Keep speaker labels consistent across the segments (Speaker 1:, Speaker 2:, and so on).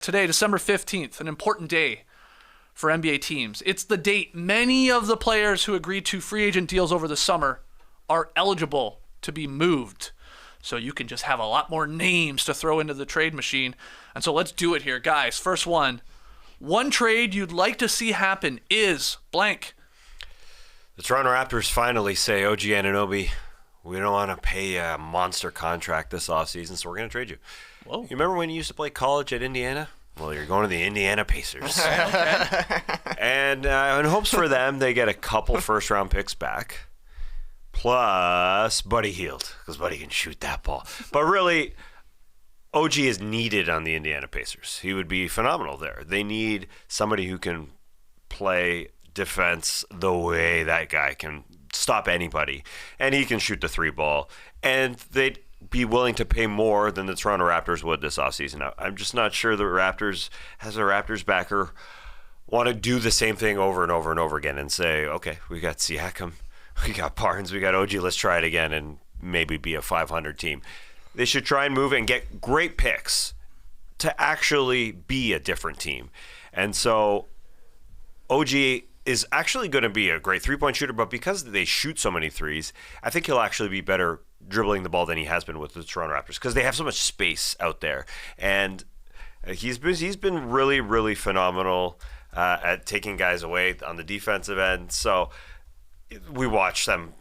Speaker 1: Today, December 15th, an important day for NBA teams. It's the date many of the players who agreed to free agent deals over the summer are eligible to be moved. So you can just have a lot more names to throw into the trade machine. And so let's do it here, guys. First one trade you'd like to see happen is blank.
Speaker 2: The Toronto Raptors finally say, OG Anunoby, we don't want to pay a monster contract this offseason, so we're going to trade you.
Speaker 1: Whoa.
Speaker 2: You remember when you used to play college at Indiana? Well, you're going to the Indiana Pacers.
Speaker 1: Okay.
Speaker 2: And in hopes for them, they get a couple first-round picks back, plus Buddy Hield, because Buddy can shoot that ball. But really, OG is needed on the Indiana Pacers. He would be phenomenal there. They need somebody who can play defense the way that guy can stop anybody, and he can shoot the three ball. And they'd be willing to pay more than the Toronto Raptors would this offseason. I'm just not sure the Raptors, as a Raptors backer, want to do the same thing over and over and over again and say, okay, we got Siakam, we got Barnes, we got OG, let's try it again and maybe be a 500 team. They should try and move and get great picks to actually be a different team. And so OG is actually going to be a great three-point shooter, but because they shoot so many threes, I think he'll actually be better dribbling the ball than he has been with the Toronto Raptors because they have so much space out there. And he's been really, really phenomenal at taking guys away on the defensive end. So we watch them,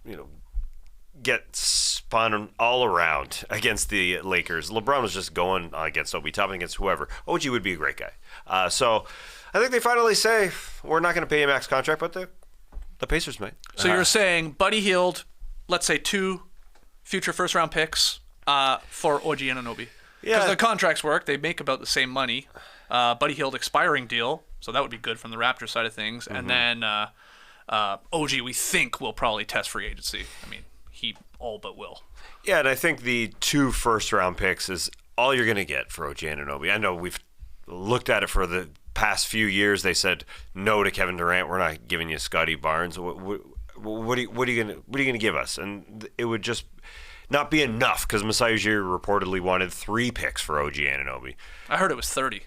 Speaker 2: get spun all around against the Lakers. LeBron was just going against Obi Toppin, against whoever. OG would be a great guy. So I think they finally say, we're not going to pay a max contract, but the Pacers might.
Speaker 1: So you're saying Buddy Hield, let's say 2 future first-round picks for OG Anunoby.
Speaker 2: Yeah.
Speaker 1: Because the contracts work. They make about the same money. Buddy Hield expiring deal, so that would be good from the Raptors side of things. Mm-hmm. And then OG, we think, will probably test free agency. I mean, he all but will.
Speaker 2: Yeah, and I think the 2 first-round picks is all you're going to get for OG Anunoby. I know we've looked at it for the past few years. They said no to Kevin Durant. We're not giving you Scotty Barnes. What are you going to give us? And it would just not be enough because Masai Ujiri reportedly wanted 3 picks for OG Anunoby.
Speaker 1: I heard it was 30.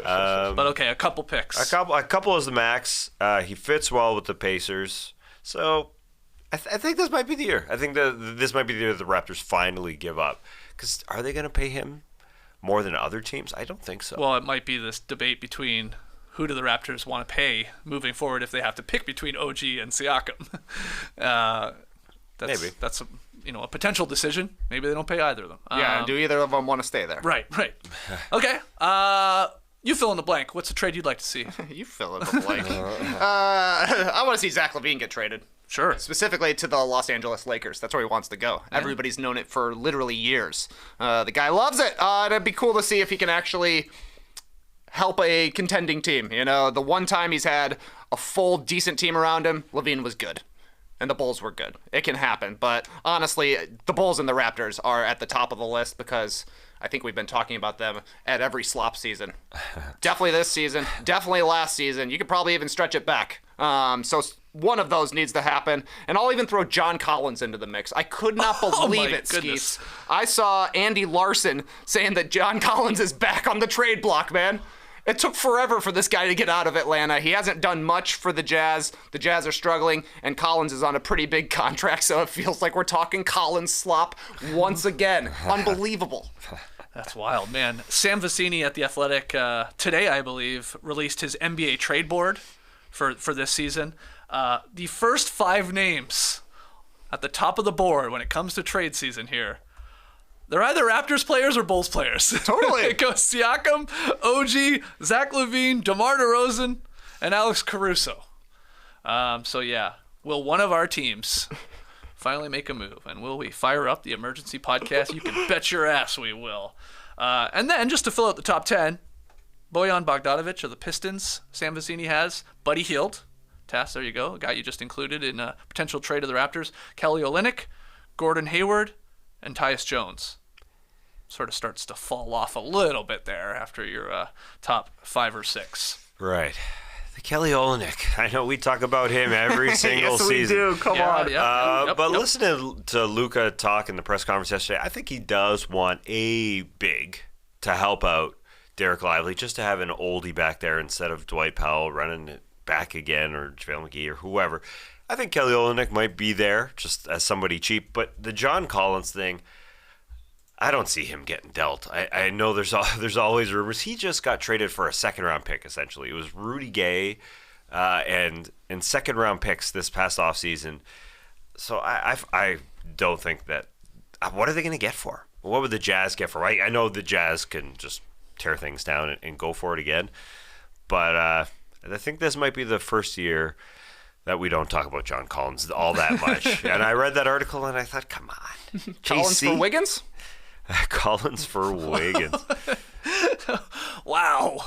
Speaker 1: But okay, a couple picks.
Speaker 2: A couple is the max. He fits well with the Pacers. So I think this might be the year. I think this might be the year the Raptors finally give up. Because are they going to pay him more than other teams? I don't think so.
Speaker 1: Well, it might be this debate between who do the Raptors want to pay moving forward if they have to pick between OG and Siakam.
Speaker 2: Maybe.
Speaker 1: That's a potential decision. Maybe they don't pay either of them.
Speaker 3: Yeah, and do either of them want to stay there?
Speaker 1: Right. Okay. You fill in the blank. What's a trade you'd like to see?
Speaker 3: You fill in the blank. I want to see Zach LaVine get traded.
Speaker 1: Sure.
Speaker 3: Specifically to the Los Angeles Lakers. That's where he wants to go. Yeah. Everybody's known it for literally years. The guy loves it. It'd be cool to see if he can actually help a contending team. The one time he's had a full, decent team around him, LaVine was good. And the Bulls were good. It can happen. But honestly, the Bulls and the Raptors are at the top of the list because I think we've been talking about them at every slop season. Definitely this season. Definitely last season. You could probably even stretch it back. So one of those needs to happen. And I'll even throw John Collins into the mix. I could not believe it, Skeets. I saw Andy Larson saying that John Collins is back on the trade block, man. It took forever for this guy to get out of Atlanta. He hasn't done much for the Jazz. The Jazz are struggling, and Collins is on a pretty big contract, so it feels like we're talking Collins slop once again. Unbelievable.
Speaker 1: That's wild, man. Sam Vecini at The Athletic today, I believe, released his NBA trade board for this season. The first 5 names at the top of the board when it comes to trade season here, they're either Raptors players or Bulls players.
Speaker 3: Totally.
Speaker 1: It goes Siakam, OG, Zach LaVine, DeMar DeRozan, and Alex Caruso. So yeah, will one of our teams finally make a move? And will we fire up the emergency podcast? You can bet your ass we will. And then just to fill out the top 10, Bojan Bogdanovic of the Pistons, Sam Vecini has. Buddy Hield, Tass, there you go, a guy you just included in a potential trade of the Raptors. Kelly Olynyk, Gordon Hayward, and Tyus Jones. Sort of starts to fall off a little bit there after your top 5 or 6.
Speaker 2: Right. The Kelly Olynyk. I know we talk about him every single season.
Speaker 3: Yes, we do. Come on.
Speaker 2: Yep. Listening to Luka talk in the press conference yesterday, I think he does want a big to help out Derek Lively, just to have an oldie back there instead of Dwight Powell running it back again, or JaVale McGee or whoever. I think Kelly Olynyk might be there just as somebody cheap, but the John Collins thing, I don't see him getting dealt. I know there's always rumors. He just got traded for a second-round pick, essentially. It was Rudy Gay and second-round picks this past offseason. So I don't think that – what are they going to get for? What would the Jazz get for? I know the Jazz can just tear things down and go for it again, but I think this might be the first year that we don't talk about John Collins all that much. And I read that article and I thought, come on.
Speaker 3: Collins for Wiggins?
Speaker 2: Collins for Wiggins.
Speaker 1: Wow.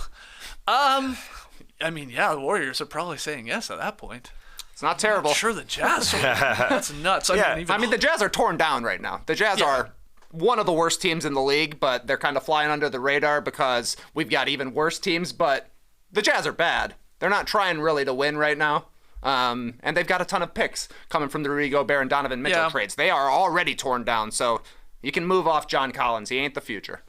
Speaker 1: I mean, yeah, the Warriors are probably saying yes at that point.
Speaker 3: It's not terrible.
Speaker 1: I'm sure the Jazz are. That's nuts.
Speaker 2: Yeah.
Speaker 3: I mean, the Jazz are torn down right now. The Jazz are one of the worst teams in the league, but they're kind of flying under the radar because we've got even worse teams, but the Jazz are bad. They're not trying really to win right now. And they've got a ton of picks coming from the Rudy Gobert and Donovan Mitchell trades. They are already torn down, so you can move off John Collins. He ain't the future.